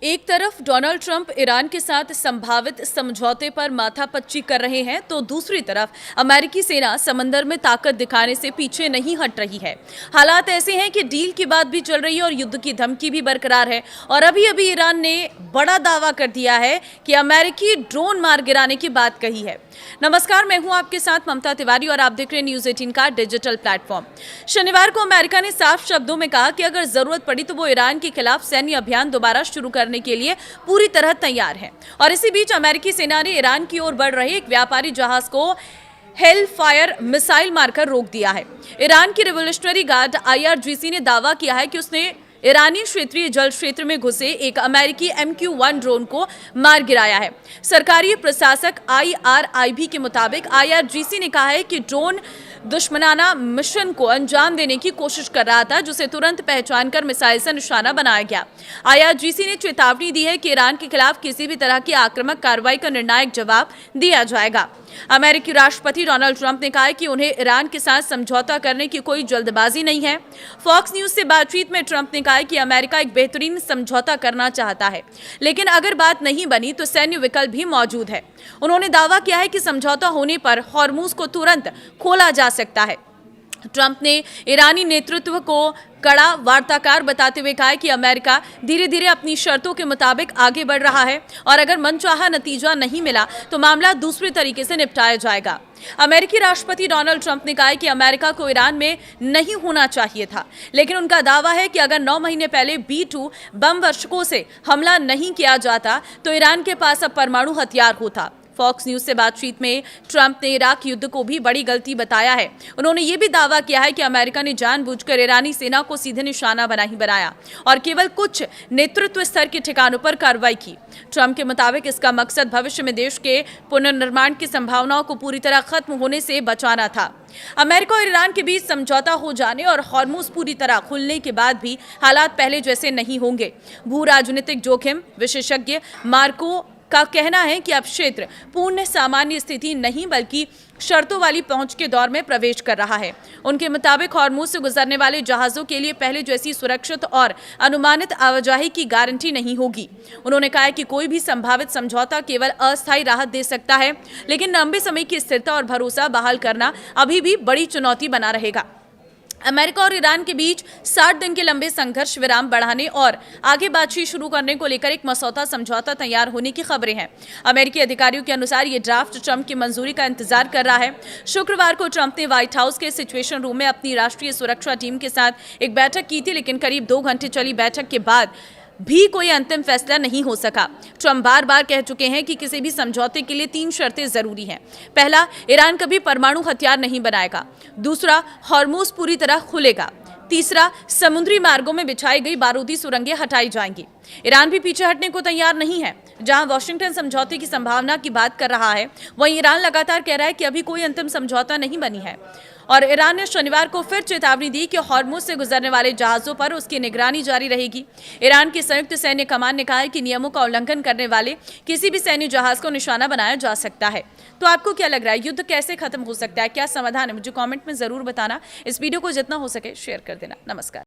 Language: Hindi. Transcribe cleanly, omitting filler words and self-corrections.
एक तरफ डोनाल्ड ट्रंप ईरान के साथ संभावित समझौते पर माथापच्ची कर रहे हैं तो दूसरी तरफ अमेरिकी सेना समंदर में ताकत दिखाने से पीछे नहीं हट रही है। हालात ऐसे हैं कि डील की बात भी चल रही है और युद्ध की धमकी भी बरकरार है। और अभी अभी ईरान ने बड़ा दावा कर दिया है कि अमेरिकी ड्रोन मार गिराने की बात कही है। नमस्कार, मैं हूं आपके साथ ममता तिवारी और आप देख रहे हैं न्यूज़ 18 का डिजिटल प्लेटफॉर्म। शनिवार को अमेरिका ने साफ शब्दों में कहा कि अगर जरूरत पड़ी तो वो ईरान के खिलाफ सैन्य अभियान दोबारा शुरू करने के लिए पूरी तरह तैयार है। और इसी बीच अमेरिकी सेना ने ईरान की ओर बढ़ रहे एक व्यापारी जहाज को हेल फायर मिसाइल मारकर रोक दिया है। ईरान की रिवोल्यूशनरी गार्ड IRGC ने दावा किया है कि उसने ईरानी क्षेत्रीय जल क्षेत्र में घुसे एक अमेरिकी MQ-1 ड्रोन को मार गिराया है। सरकारी प्रशासक IRIB के मुताबिक IRGC ने कहा है कि ड्रोन दुश्मनाना मिशन को अंजाम देने की कोशिश कर रहा था, जिसे तुरंत पहचानकर मिसाइल से निशाना बनाया गया। IRGC ने चेतावनी दी है कि ईरान के खिलाफ किसी भी तरह की आक्रामक कार्रवाई का निर्णायक जवाब दिया जाएगा। अमेरिकी राष्ट्रपति डोनाल्ड ट्रंप ने कहा है कि उन्हें ईरान के साथ समझौता करने की कोई जल्दबाजी नहीं है। फॉक्स न्यूज से बातचीत में ट्रंप ने कहा है कि अमेरिका एक बेहतरीन समझौता करना चाहता है, लेकिन अगर बात नहीं बनी तो सैन्य विकल्प भी मौजूद है। उन्होंने दावा किया है कि समझौता होने पर हॉर्मुज को तुरंत खोला जा सकता है। ट्रंप ने ईरानी नेतृत्व को कड़ा वार्ताकार बताते हुए कहा कि अमेरिका धीरे धीरे अपनी शर्तों के मुताबिक आगे बढ़ रहा है और अगर मनचाहा नतीजा नहीं मिला तो मामला दूसरे तरीके से निपटाया जाएगा। अमेरिकी राष्ट्रपति डोनाल्ड ट्रंप ने कहा है कि अमेरिका को ईरान में नहीं होना चाहिए था, लेकिन उनका दावा है कि अगर 9 महीने पहले B-2 बम वर्षकों से हमला नहीं किया जाता तो ईरान के पास अब परमाणु हथियार होता। फॉक्स न्यूज से बातचीत में ट्रंप ने इराक युद्ध को भी बड़ी गलती बताया है। उन्होंने ये भी दावा किया है कि अमेरिका ने जानबूझकर ईरानी सेना को सीधे निशाना बनाया और केवल कुछ नेतृत्व स्तर के ठिकानों पर कार्रवाई की। ट्रंप के मुताबिक इसका मकसद भविष्य में देश के पुनर्निर्माण की संभावनाओं को पूरी तरह खत्म होने से बचाना था। अमेरिका और ईरान के बीच समझौता हो जाने और हॉर्मुज पूरी तरह खुलने के बाद भी हालात पहले जैसे नहीं होंगे। भू राजनीतिक जोखिम विशेषज्ञ मार्को का कहना है कि अब क्षेत्र पूर्ण सामान्य स्थिति नहीं बल्कि शर्तों वाली पहुंच के दौर में प्रवेश कर रहा है। उनके मुताबिक हॉर्मुज से गुजरने वाले जहाजों के लिए पहले जैसी सुरक्षित और अनुमानित आवाजाही की गारंटी नहीं होगी। उन्होंने कहा है कि कोई भी संभावित समझौता केवल अस्थायी राहत दे सकता है, लेकिन लंबे समय की स्थिरता और भरोसा बहाल करना अभी भी बड़ी चुनौती बना रहेगा। अमेरिका और ईरान के बीच 60 दिन के लंबे संघर्ष विराम बढ़ाने और आगे बातचीत शुरू करने को लेकर एक मसौदा समझौता तैयार होने की खबरें हैं। अमेरिकी अधिकारियों के अनुसार ये ड्राफ्ट ट्रंप की मंजूरी का इंतजार कर रहा है। शुक्रवार को ट्रंप ने व्हाइट हाउस के सिचुएशन रूम में अपनी राष्ट्रीय सुरक्षा टीम के साथ एक बैठक की थी, लेकिन करीब 2 घंटे चली बैठक के बाद भी कोई अंतिम फैसला नहीं हो सका। ट्रंप बार बार कह चुके हैं कि किसी भी समझौते के लिए 3 शर्तें जरूरी हैं। पहला, ईरान कभी परमाणु हथियार नहीं बनाएगा। दूसरा, हॉर्मुज पूरी तरह खुलेगा। तीसरा, समुद्री मार्गों में बिछाई गई बारूदी सुरंगें हटाई जाएंगी। ईरान भी पीछे हटने को तैयार नहीं है। जहां वॉशिंगटन समझौते की संभावना की बात कर रहा है, वहीं ईरान लगातार कह रहा है कि अभी कोई अंतिम समझौता नहीं बनी है। और ईरान ने शनिवार को फिर चेतावनी दी कि हॉर्मुज से गुजरने वाले जहाजों पर उसकी निगरानी जारी रहेगी। ईरान की संयुक्त सैन्य कमान ने कहा है कि नियमों का उल्लंघन करने वाले किसी भी सैन्य जहाज को निशाना बनाया जा सकता है। तो आपको क्या लग रहा है, युद्ध कैसे खत्म हो सकता है, क्या समाधान है? मुझे कमेंट में जरूर बताना। इस वीडियो को जितना हो सके शेयर कर देना। नमस्कार।